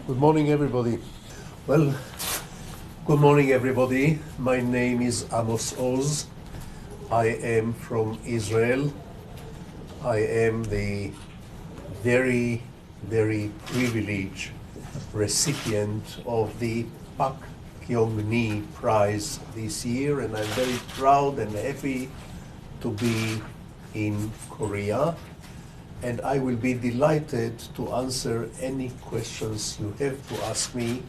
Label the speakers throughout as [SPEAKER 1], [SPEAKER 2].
[SPEAKER 1] Good morning, everybody. Well, good morning, everybody. My name is Amos Oz. I am from Israel. I am the very, very privileged recipient of the Bakgyongni Prize this year, and I'm very proud and happy to be in Korea. And I will be delighted to answer any questions you have to ask me,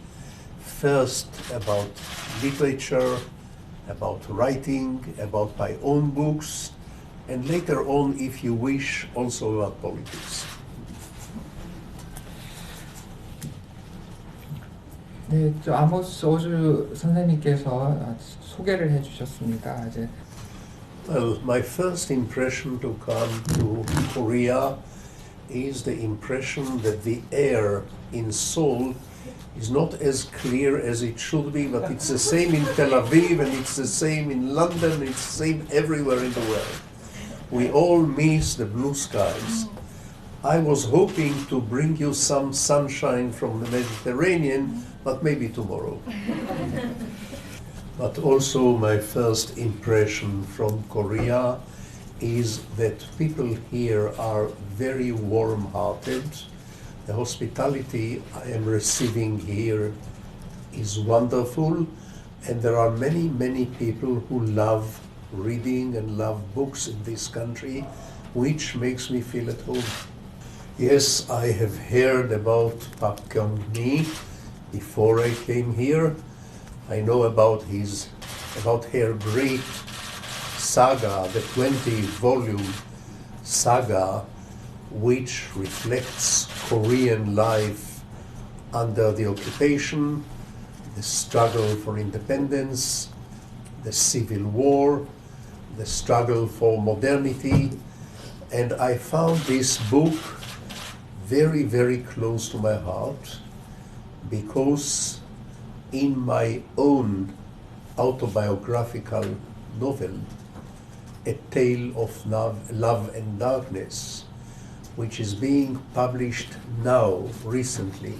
[SPEAKER 1] first about literature, about writing, about my own books, and later on, if you wish, also about politics.
[SPEAKER 2] 네, 저 아모스 오즈 선생님께서 소개를 해주셨습니다. 이제
[SPEAKER 1] Well, my first impression to come to Korea is the impression that the air in Seoul is not as clear as it should be, but it's the same in Tel Aviv, and it's the same in London, it's the same everywhere in the world. We all miss the blue skies. I was hoping to bring you some sunshine from the Mediterranean, but maybe tomorrow. But also my first impression from Korea is that people here are very warm-hearted. The hospitality I am receiving here is wonderful, and there are many, many people who love reading and love books in this country, which makes me feel at home. Yes, I have heard about Bakgyongni before I came here. I know about her great saga, the 20-volume saga, which reflects Korean life under the occupation, the struggle for independence, the civil war, the struggle for modernity. And I found this book very, very close to my heart, because in my own autobiographical novel, A Tale of Love and Darkness, which is being published now, recently,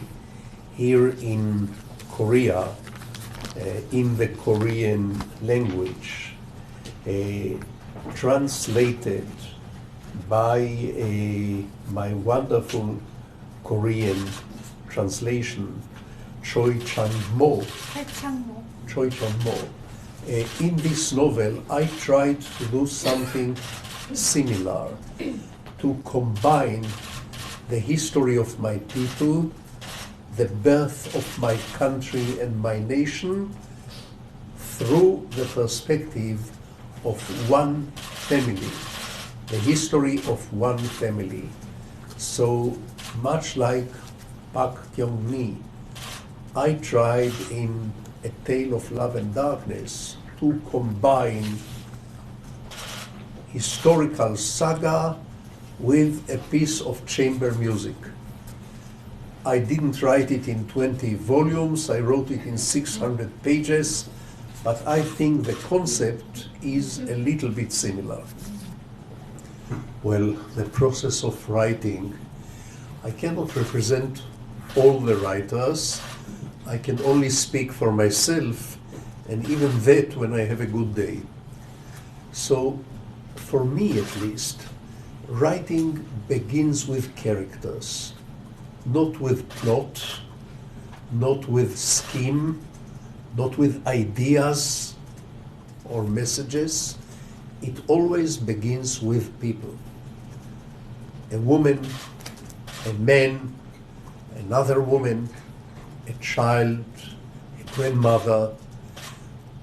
[SPEAKER 1] here in Korea, in the Korean language, translated by my wonderful Korean translation, Choi Chang-mo. In this novel, I tried to do something similar, to combine the history of my people, the birth of my country and my nation, through the perspective of one family, the history of one family. So much like Bakgyongni, I tried in A Tale of Love and Darkness to combine historical saga with a piece of chamber music. I didn't write it in 20 volumes, I wrote it in 600 pages, but I think the concept is a little bit similar. Well, the process of writing, I cannot represent all the writers. I can only speak for myself, and even that when I have a good day. So, for me at least, writing begins with characters, not with plot, not with scheme, not with ideas or messages. It always begins with people. A woman, a man, another woman, a child, a grandmother.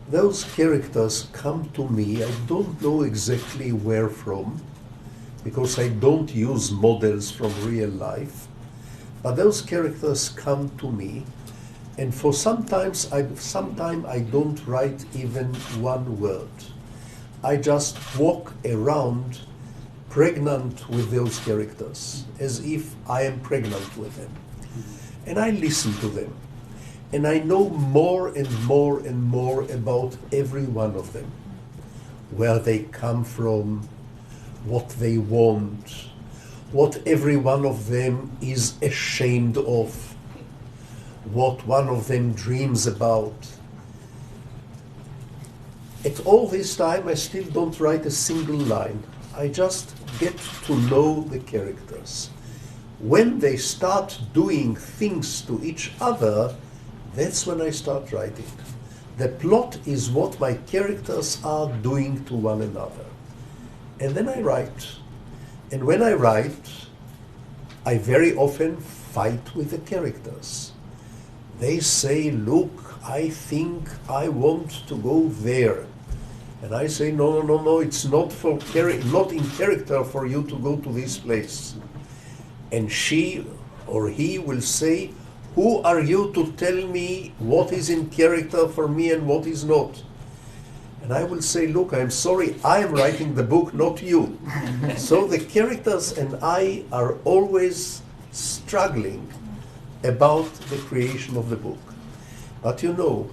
[SPEAKER 1] Those characters come to me, I don't know exactly where from, because I don't use models from real life, but those characters come to me, and for sometimes I don't write even one word. I just walk around pregnant with those characters, as if I am pregnant with them. And I listen to them, and I know more and more and more about every one of them, where they come from, what they want, what every one of them is ashamed of, what one of them dreams about. At all this time, I still don't write a single line. I just get to know the characters. When they start doing things to each other, that's when I start writing. The plot is what my characters are doing to one another. And then I write. And when I write, I very often fight with the characters. They say, look, I think I want to go there. And I say, no, it's not not in character for you to go to this place. And she or he will say, who are you to tell me what is in character for me and what is not? And I will say, look, I'm sorry, I am writing the book, not you. So the characters and I are always struggling about the creation of the book. But you know,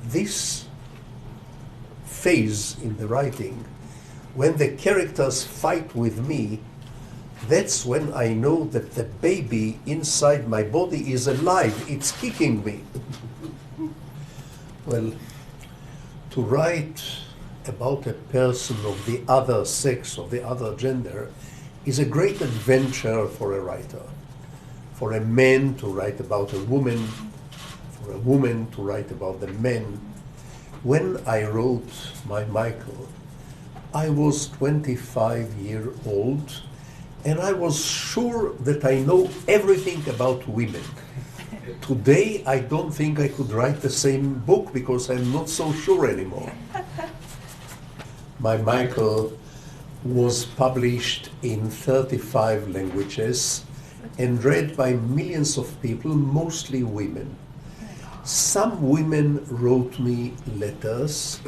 [SPEAKER 1] this phase in the writing, when the characters fight with me, that's when I know that the baby inside my body is alive, it's kicking me. Well, to write about a person of the other sex, of the other gender, is a great adventure for a writer. For a man to write about a woman, for a woman to write about the men. When I wrote my Michael, I was 25 years old, and I was sure that I know everything about women. Today, I don't think I could write the same book because I'm not so sure anymore. My Michael was published in 35 languages and read by millions of people, mostly women. Some women wrote me letters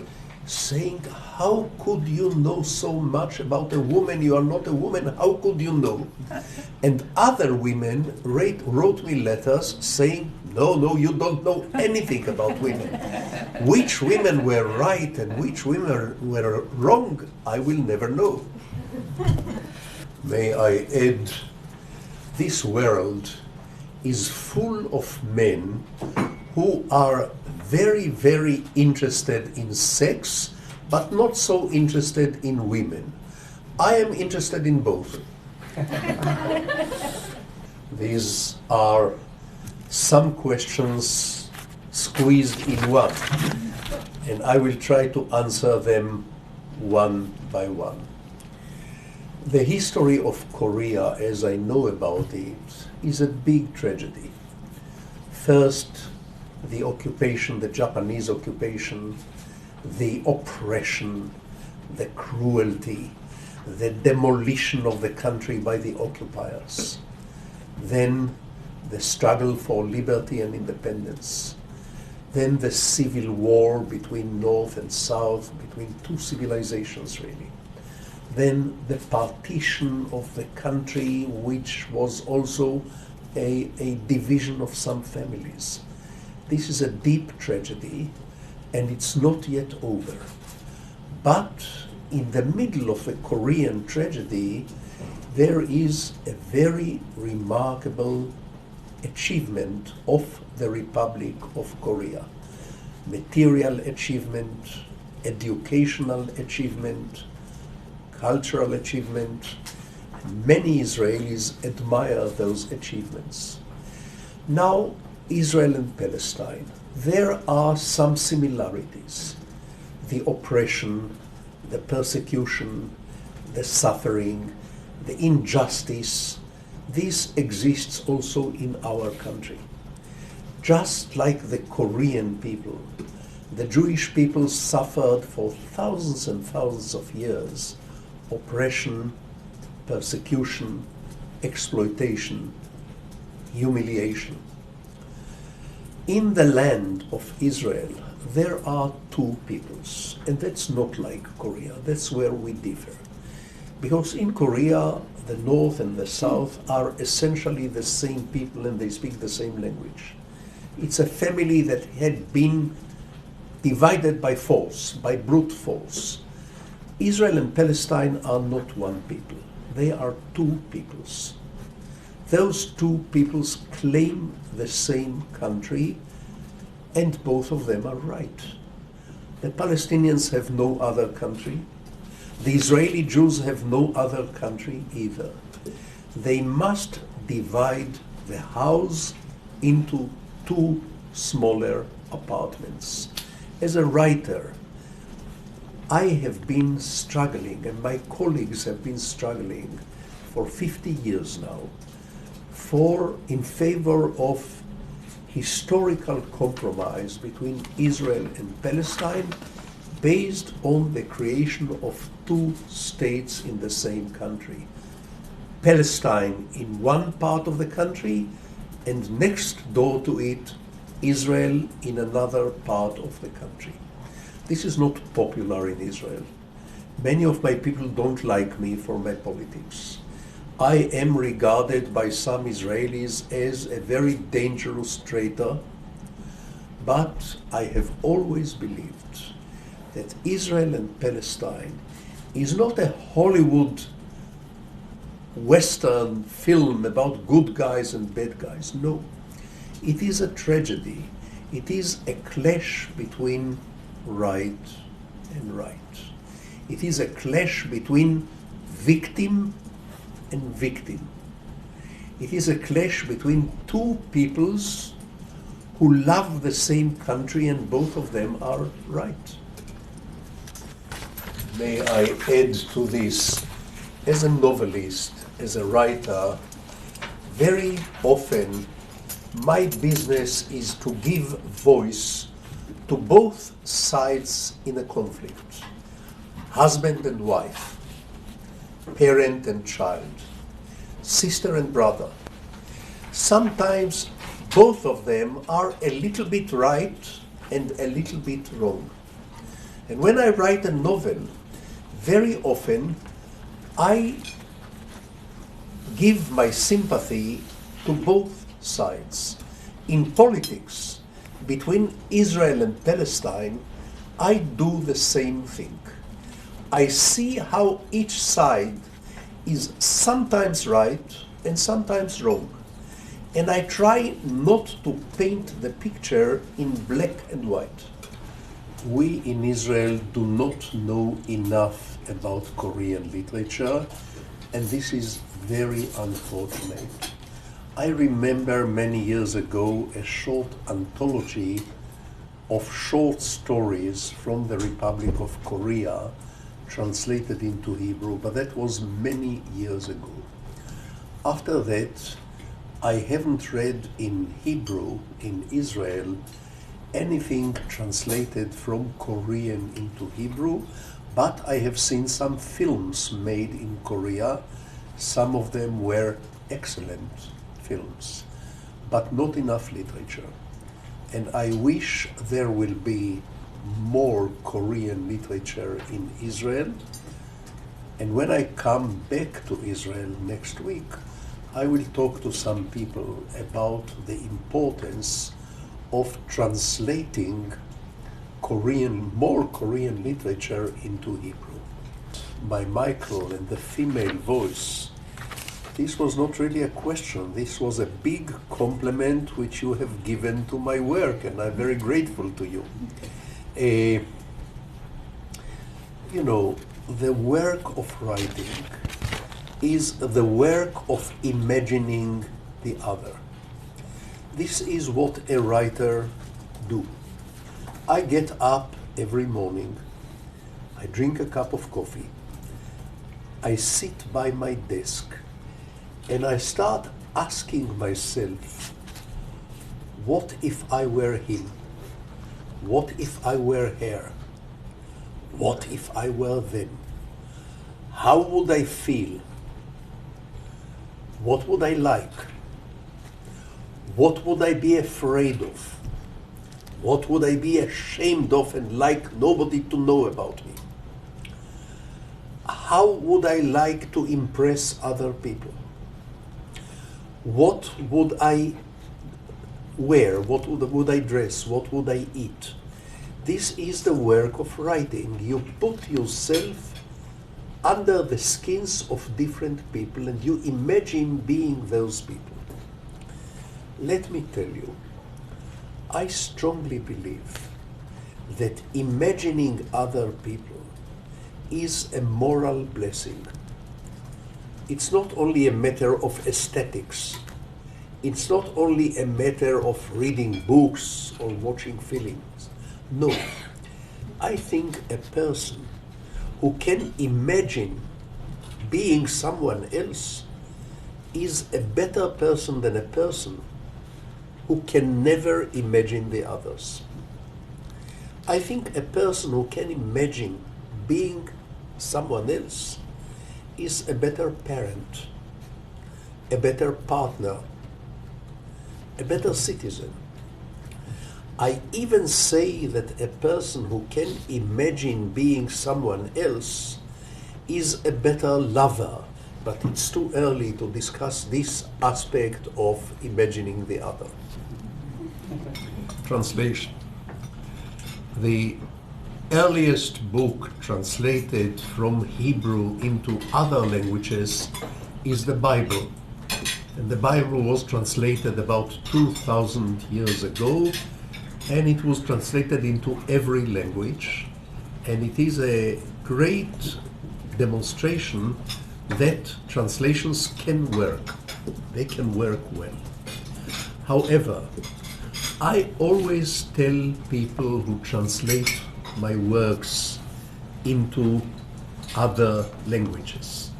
[SPEAKER 1] saying, how could you know so much about a woman? You are not a woman, how could you know? And other women wrote me letters saying, no, you don't know anything about women. Which women were right and which women were wrong, I will never know. May I add, this world is full of men who are very, very interested in sex, but not so interested in women. I am interested in both. These are some questions squeezed in one, and I will try to answer them one by one. The history of Korea, as I know about it, is a big tragedy. First, the occupation, the Japanese occupation, the oppression, the cruelty, the demolition of the country by the occupiers. Then the struggle for liberty and independence. Then the civil war between North and South, between two civilizations really. Then the partition of the country, which was also a division of some families. This is a deep tragedy, and it's not yet over. But in the middle of a Korean tragedy, there is a very remarkable achievement of the Republic of Korea. Material achievement, educational achievement, cultural achievement. Many Israelis admire those achievements. Now, Israel and Palestine, there are some similarities. The oppression, the persecution, the suffering, the injustice, this exists also in our country. Just like the Korean people, the Jewish people suffered for thousands and thousands of years oppression, persecution, exploitation, humiliation. In the land of Israel, there are two peoples, and that's not like Korea. That's where we differ. Because in Korea, the North and the South are essentially the same people and they speak the same language. It's a family that had been divided by force, by brute force. Israel and Palestine are not one people. They are two peoples. Those two peoples claim the same country, and both of them are right. The Palestinians have no other country. The Israeli Jews have no other country either. They must divide the house into two smaller apartments. As a writer, I have been struggling, and my colleagues have been struggling for 50 years now, in favor of historical compromise between Israel and Palestine based on the creation of two states in the same country. Palestine in one part of the country, and next door to it, Israel in another part of the country. This is not popular in Israel. Many of my people don't like me for my politics. I am regarded by some Israelis as a very dangerous traitor, but I have always believed that Israel and Palestine is not a Hollywood Western film about good guys and bad guys. No, it is a tragedy. It is a clash between right and right. It is a clash between victim and victim. It is a clash between two peoples who love the same country, and both of them are right. May I add to this, as a novelist, as a writer, very often my business is to give voice to both sides in a conflict. Husband and wife, parent and child, sister and brother. Sometimes both of them are a little bit right and a little bit wrong. And when I write a novel, very often I give my sympathy to both sides. In politics, between Israel and Palestine, I do the same thing. I see how each side is sometimes right and sometimes wrong. And I try not to paint the picture in black and white. We in Israel do not know enough about Korean literature, and this is very unfortunate. I remember many years ago a short anthology of short stories from the Republic of Korea translated into Hebrew, but that was many years ago. After that, I haven't read in Hebrew in Israel anything translated from Korean into Hebrew, but I have seen some films made in Korea. Some of them were excellent films, but not enough literature. And I wish there will be more Korean literature in Israel. And when I come back to Israel next week, I will talk to some people about the importance of translating more Korean literature into Hebrew. By Michael and the female voice, this was not really a question. This was a big compliment which you have given to my work, and I'm very grateful to you. You know, the work of writing is the work of imagining the other. This is what a writer do. I get up every morning, I drink a cup of coffee, I sit by my desk, and I start asking myself, what if I were him? What if I were her? What if I were them? How would I feel? What would I like? What would I be afraid of? What would I be ashamed of and like nobody to know about me? How would I like to impress other people? What would I wear? What would I dress? What would I eat? This is the work of writing. You put yourself under the skins of different people and you imagine being those people. Let me tell you, I strongly believe that imagining other people is a moral blessing. It's not only a matter of aesthetics. It's not only a matter of reading books or watching films. No. I think a person who can imagine being someone else is a better person than a person who can never imagine the others. I think a person who can imagine being someone else is a better parent, a better partner, a better citizen. I even say that a person who can imagine being someone else is a better lover, but it's too early to discuss this aspect of imagining the other. Translation. The earliest book translated from Hebrew into other languages is the Bible. And the Bible was translated about 2,000 years ago, and it was translated into every language. And it is a great demonstration that translations can work. They can work well. However, I always tell people who translate my works into other languages,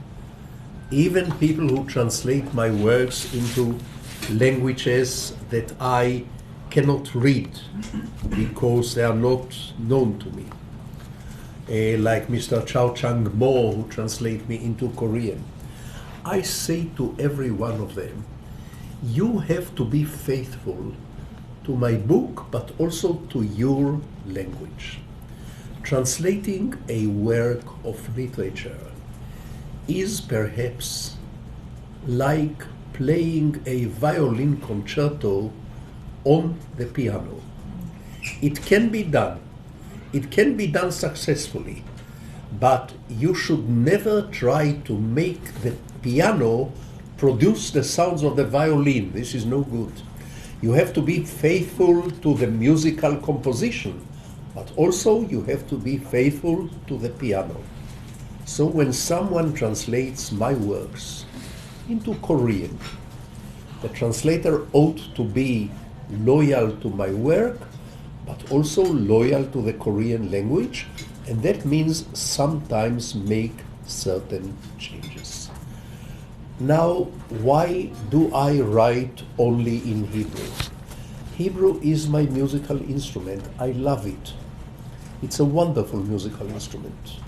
[SPEAKER 1] even people who translate my works into languages that I cannot read because they are not known to me, like Mr. Chow Chang Mo, who translate me into Korean. I say to every one of them, you have to be faithful to my book, but also to your language. Translating a work of literature is perhaps like playing a violin concerto on the piano. It can be done. It can be done successfully, but you should never try to make the piano produce the sounds of the violin. This is no good. You have to be faithful to the musical composition, but also you have to be faithful to the piano. So when someone translates my works into Korean, the translator ought to be loyal to my work, but also loyal to the Korean language, and that means sometimes make certain changes. Now, why do I write only in Hebrew? Hebrew is my musical instrument. I love it. It's a wonderful musical instrument.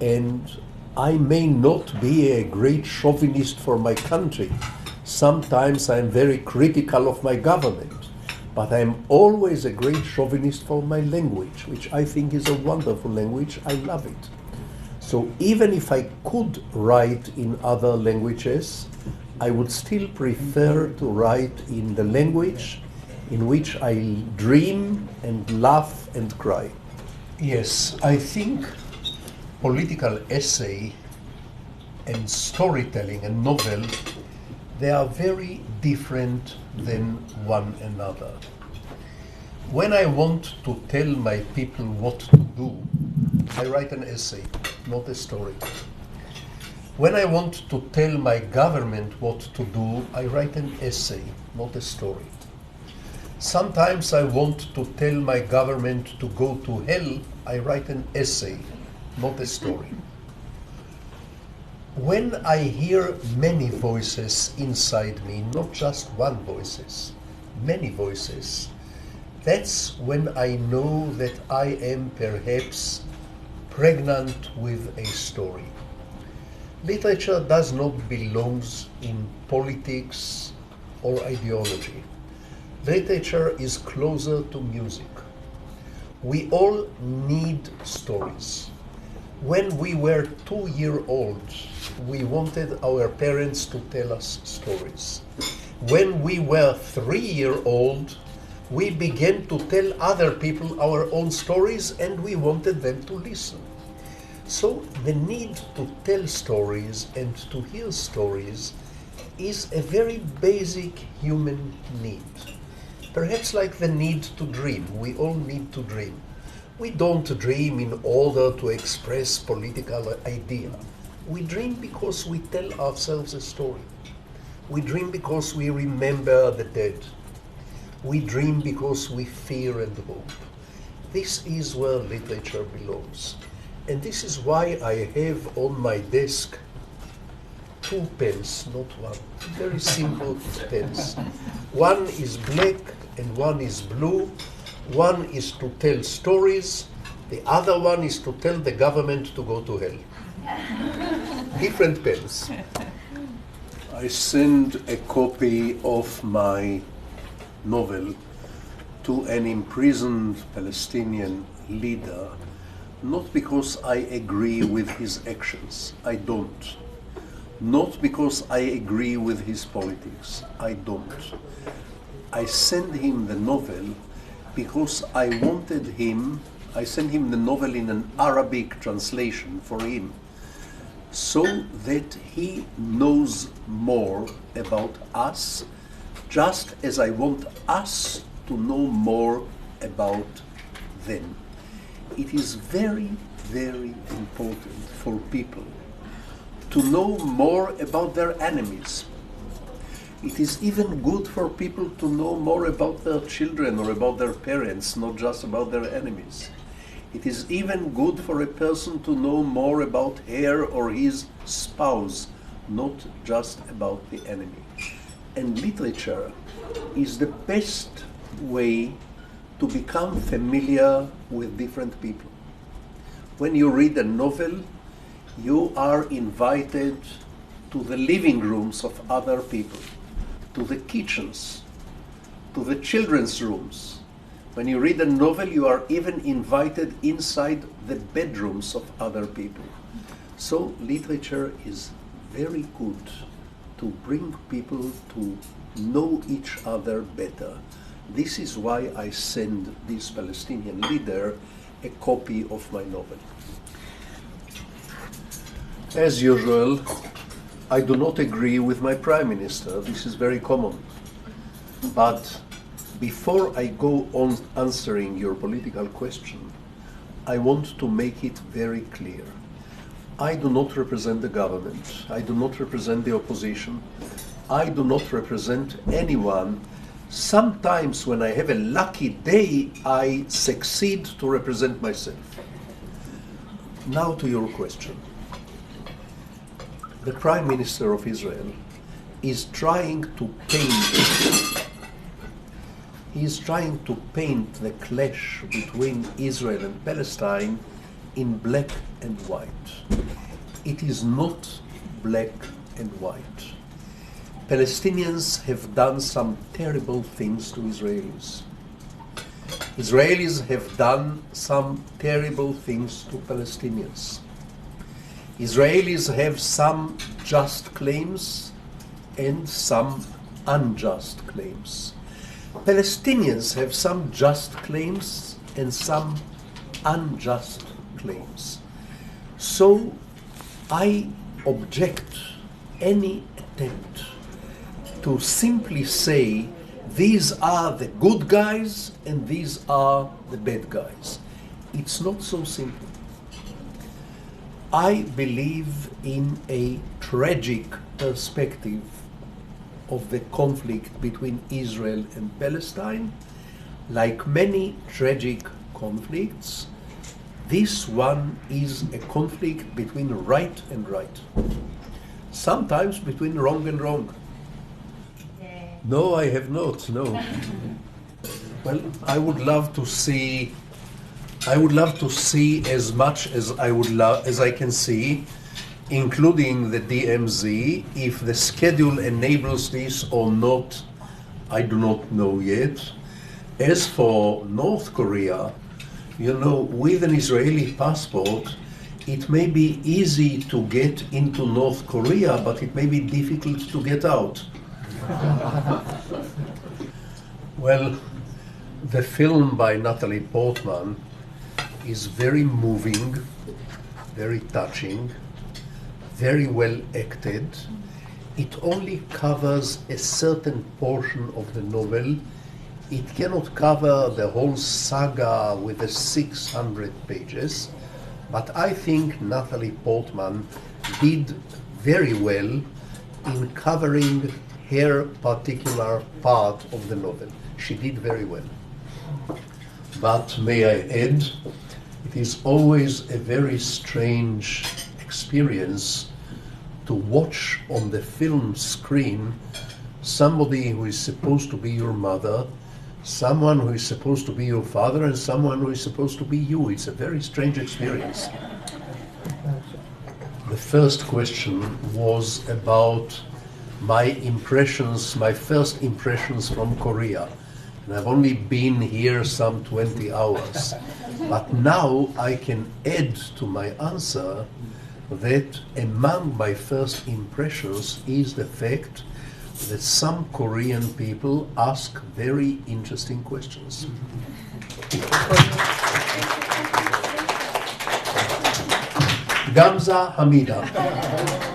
[SPEAKER 1] And I may not be a great chauvinist for my country. Sometimes I'm very critical of my government. But I'm always a great chauvinist for my language, which I think is a wonderful language. I love it. So even if I could write in other languages, I would still prefer to write in the language in which I dream and laugh and cry. Yes, I think political essay and storytelling and novel, they are very different than one another. When I want to tell my people what to do, I write an essay, not a story. When I want to tell my government what to do, I write an essay, not a story. Sometimes I want to tell my government to go to hell, I write an essay, not a story. When I hear many voices inside me, not just one voice, many voices, that's when I know that I am perhaps pregnant with a story. Literature does not belong in politics or ideology. Literature is closer to music. We all need stories. When we were 2-year-olds, we wanted our parents to tell us stories. When we were 3-year-old, we began to tell other people our own stories and we wanted them to listen. So the need to tell stories and to hear stories is a very basic human need. Perhaps like the need to dream. We all need to dream. We don't dream in order to express political idea. We dream because we tell ourselves a story. We dream because we remember the dead. We dream because we fear and hope. This is where literature belongs. And this is why I have on my desk 2 pens, not one. Very simple pens. One is black and one is blue. One is to tell stories. The other one is to tell the government to go to hell. Different pens. I send a copy of my novel to an imprisoned Palestinian leader, not because I agree with his actions. I don't. Not because I agree with his politics. I don't. I send him the novel because I sent him the novel in an Arabic translation for him, so that he knows more about us, just as I want us to know more about them. It is very, very important for people to know more about their enemies. It is even good for people to know more about their children or about their parents, not just about their enemies. It is even good for a person to know more about her or his spouse, not just about the enemy. And literature is the best way to become familiar with different people. When you read a novel, you are invited to the living rooms of other people, to the kitchens, to the children's rooms. When you read a novel, you are even invited inside the bedrooms of other people. So literature is very good to bring people to know each other better. This is why I send this Palestinian leader a copy of my novel. As usual, I do not agree with my Prime Minister. This is very common. But before I go on answering your political question, I want to make it very clear. I do not represent the government. I do not represent the opposition. I do not represent anyone. Sometimes when I have a lucky day, I succeed to represent myself. Now to your question. The Prime Minister of Israel is trying to paint the clash between Israel and Palestine in black and white. It is not black and white. Palestinians have done some terrible things to Israelis. Israelis have done some terrible things to Palestinians. Israelis have some just claims and some unjust claims. Palestinians have some just claims and some unjust claims. So I object any attempt to simply say these are the good guys and these are the bad guys. It's not so simple. I believe in a tragic perspective of the conflict between Israel and Palestine. Like many tragic conflicts, this one is a conflict between right and right. Sometimes between wrong and wrong. No, I have not, no. Well, I would love to see as much as I can see, including the DMZ. If the schedule enables this or not, I do not know yet. As for North Korea, with an Israeli passport, it may be easy to get into North Korea, but it may be difficult to get out. Well, the film by Natalie Portman is very moving. very touching, very well acted. It only covers a certain portion of the novel. It cannot cover the whole saga with the 600 pages, but I think Natalie Portman did very well in covering her particular part of the novel. She did very well. But may I add, it is always a very strange experience to watch on the film screen somebody who is supposed to be your mother, someone who is supposed to be your father, and someone who is supposed to be you. It's a very strange experience. The first question was about my impressions, my first impressions from Korea. And I've only been here some 20 hours. But now I can add to my answer that among my first impressions is the fact that some Korean people ask very interesting questions. Gamza Hamida.